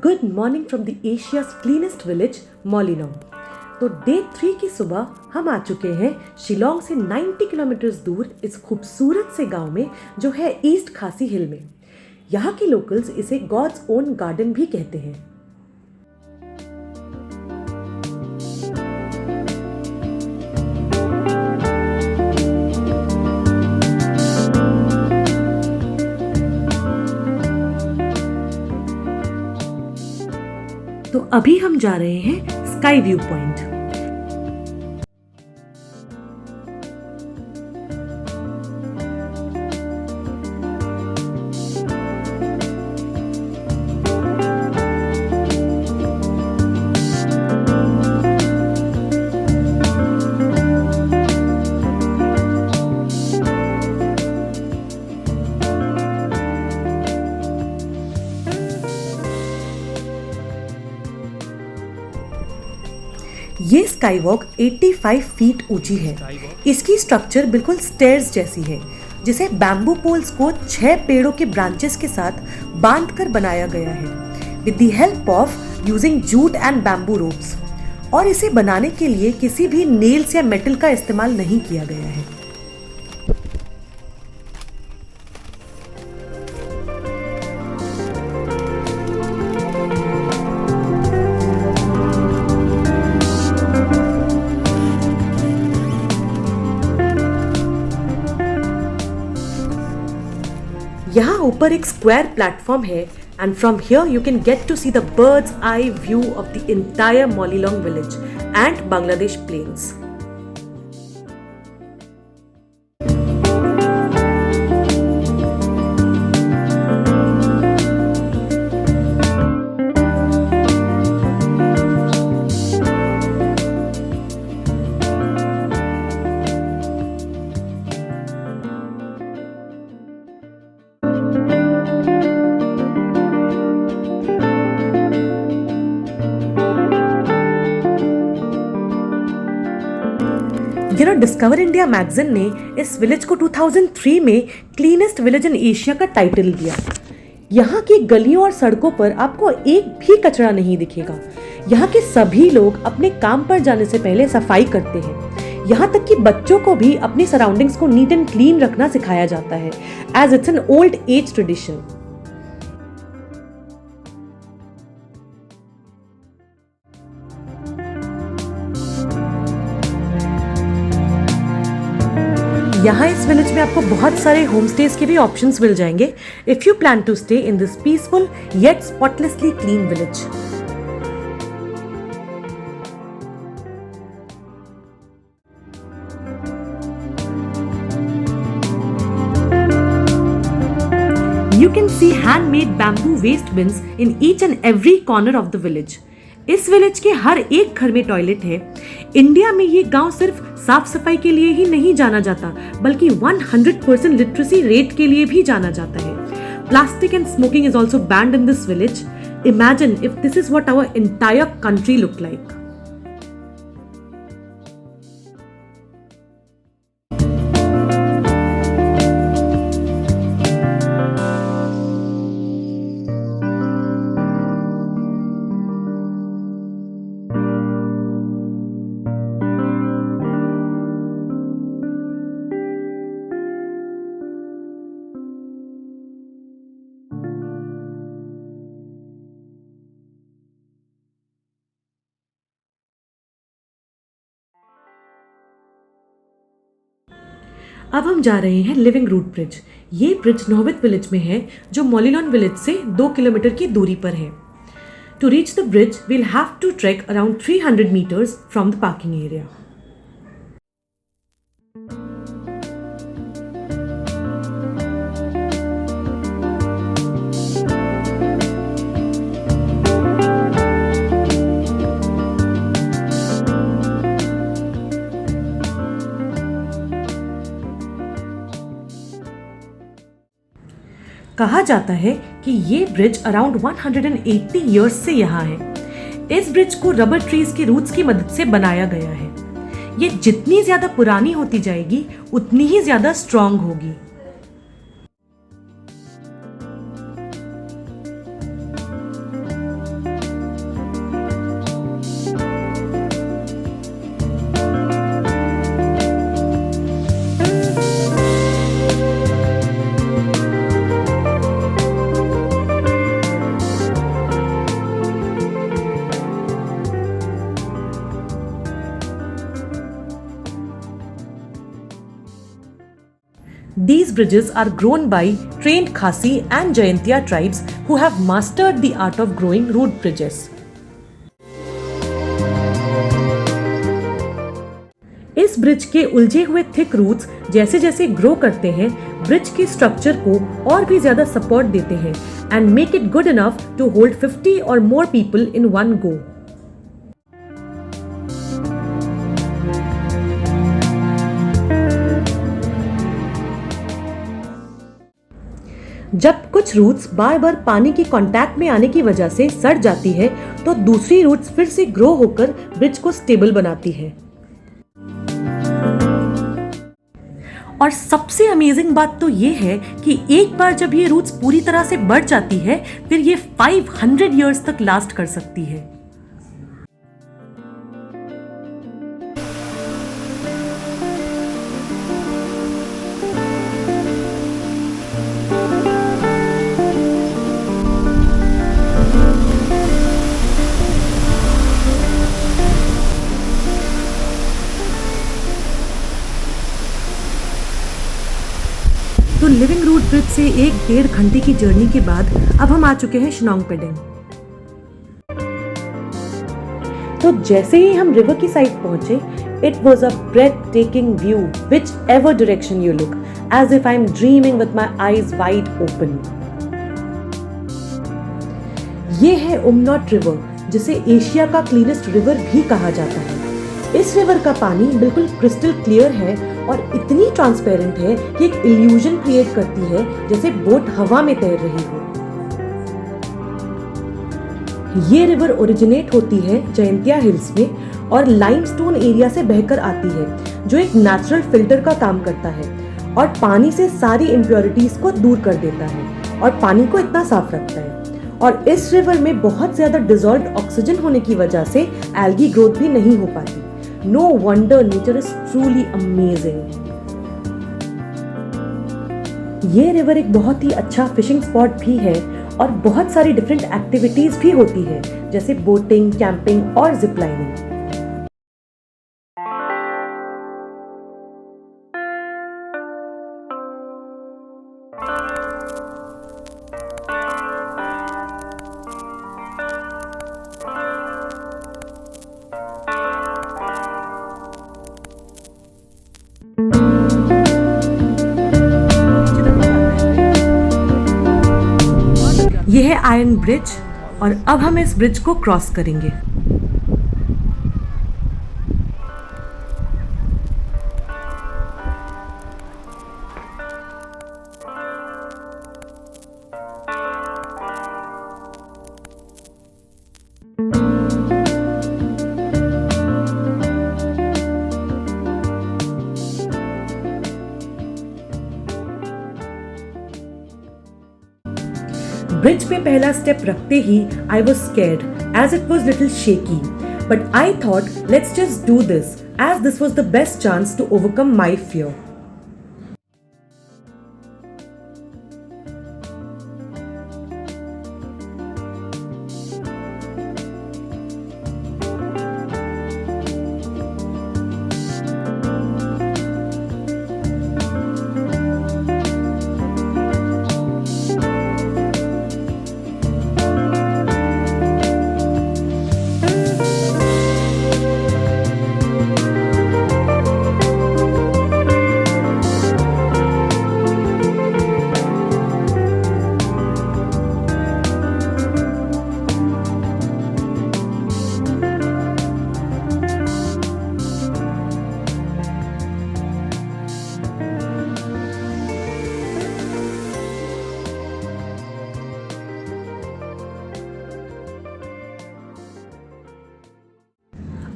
Good morning from the Asia's cleanest village Mawlynnong. तो day 3 की सुबह हम आ चुके हैं शिलोंग से 90 किलोमीटर दूर इस खूबसूरत से गांव में जो है ईस्ट खासी हिल में। यहाँ के लोकल्स इसे गॉड्स ओन गार्डन भी कहते हैं। तो अभी हम जा रहे हैं स्काई व्यू पॉइंट। ये स्काई वॉक 85 फीट ऊंची है। इसकी स्ट्रक्चर बिल्कुल स्टेयर्स जैसी है, जिसे बैम्बू पोल्स को 6 पेड़ों के ब्रांचेस के साथ बांधकर बनाया गया है with the help of using jute and bamboo ropes. और इसे बनाने के लिए किसी भी नेल्स या मेटल का इस्तेमाल नहीं किया गया है। यहाँ ऊपर एक स्क्वायर प्लेटफॉर्म है and from here you can get to see the bird's eye view of the entire Mawlynnong village and Bangladesh plains. Discover India magazine ने इस विलेज को 2003 में क्लीनेस्ट विलेज इन एशिया का टाइटल दिया। यहाँ की गलियों और सड़कों पर आपको एक भी कचरा नहीं दिखेगा। यहाँ के सभी लोग अपने काम पर जाने से पहले सफाई करते हैं। यहाँ तक कि बच्चों को भी अपनी सराउंडिंग्स को नीट एंड क्लीन रखना सिखाया जाता है, as it's an old age tradition. यहाँ इस विलेज में आपको बहुत सारे होम स्टेज के भी ऑप्शंस मिल जाएंगे if you plan to stay in this peaceful yet spotlessly clean village. You can see handmade bamboo waste bins in each and every corner of the village. इस village के हर एक घर में toilet है। इंडिया में ये गांव सिर्फ साफ सफाई के लिए ही नहीं जाना जाता, बल्कि 100% लिटरेसी रेट के लिए भी जाना जाता है। Plastic and smoking is also banned in this village. Imagine if this is what our entire country look like. अब हम जा रहे हैं लिविंग रूट ब्रिज। ये ब्रिज नोवित विलेज में है, जो मॉलिलोंग विलेज से 2 किलोमीटर की दूरी पर है। To reach the bridge we'll have to trek around 300 meters from the parking area. कहा जाता है कि ये ब्रिज अराउंड 180 इयर्स से यहाँ है। इस ब्रिज को रबर ट्रीज के रूट्स की मदद से बनाया गया है। ये जितनी ज्यादा पुरानी होती जाएगी उतनी ही ज्यादा स्ट्रॉन्ग होगी। These bridges are grown by trained Khasi and Jaintia tribes who have mastered the art of growing root bridges. इस ब्रिज के उलझे हुए थिक रूट्स जैसे जैसे ग्रो करते हैं, ब्रिज के स्ट्रक्चर को और भी ज्यादा सपोर्ट देते हैं and make it good enough to hold 50 और more people in one go. जब कुछ रूट्स बार बार पानी की कांटेक्ट में आने की वजह से सड़ जाती है, तो दूसरी रूट्स फिर से ग्रो होकर ब्रिज को स्टेबल बनाती है। और सबसे अमेजिंग बात तो ये है कि एक बार जब ये रूट्स पूरी तरह से बढ़ जाती है, फिर ये 500 इयर्स तक लास्ट कर सकती है। तो लिविंग रूट ब्रिज से 1-1.5 घंटे की जर्नी के बाद अब हम आ चुके हैं शिलोंग पेडिंग। तो जैसे ही हम रिवर की साइड पहुंचे, it was a breathtaking view whichever direction you look, as if I am dreaming with my eyes wide open. ये है उमनॉट रिवर, जिसे एशिया का क्लीनेस्ट रिवर भी कहा जाता है। इस रिवर का पानी बिल्कुल क्रिस्टल क्लियर है और इतनी ट्रांसपेरेंट है कि एक इल्यूजन क्रिएट करती है जैसे बोट हवा में तैर रही हो। ये रिवर ओरिजिनेट होती है जयंतिया हिल्स में और लाइमस्टोन एरिया से बहकर आती है, जो एक नेचुरल फिल्टर का काम करता है और पानी से सारी इम्प्योरिटीज को दूर कर देता है और पानी को इतना साफ रखता है। और इस रिवर में बहुत ज्यादा डिसॉल्व्ड ऑक्सीजन होने की वजह से एल्गी ग्रोथ भी नहीं हो पाती। No wonder nature is truly amazing. ये रिवर एक बहुत ही अच्छा फिशिंग स्पॉट भी है और बहुत सारी डिफरेंट एक्टिविटीज भी होती है, जैसे बोटिंग, कैंपिंग और जिप लाइनिंग। यह है आयरन ब्रिज और अब हम इस ब्रिज को क्रॉस करेंगे। ब्रिज पे पहला स्टेप रखते ही I was scared as it was little shaky, but I thought let's just do this as this was the best chance to overcome my fear.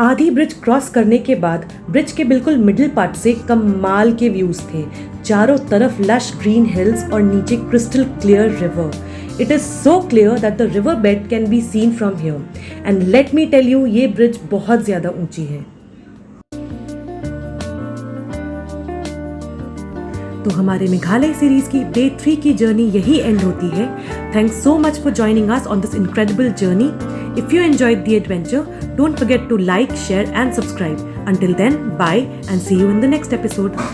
आधी ब्रिज क्रॉस करने के बाद ब्रिज के बिल्कुल मिडिल पार्ट से कमाल के व्यूज थे। चारों तरफ लश ग्रीन हिल्स और नीचे crystal clear river. It is so clear that the river bed can be seen from here and let me tell you, ये ब्रिज बहुत ज्यादा ऊंची है। तो हमारे मेघालय सीरीज की डे 3 की जर्नी यही एंड होती है। Thanks so much for joining us on this incredible journey. If you enjoyed the adventure, don't forget to like, share and subscribe. Until then, bye and see you in the next episode.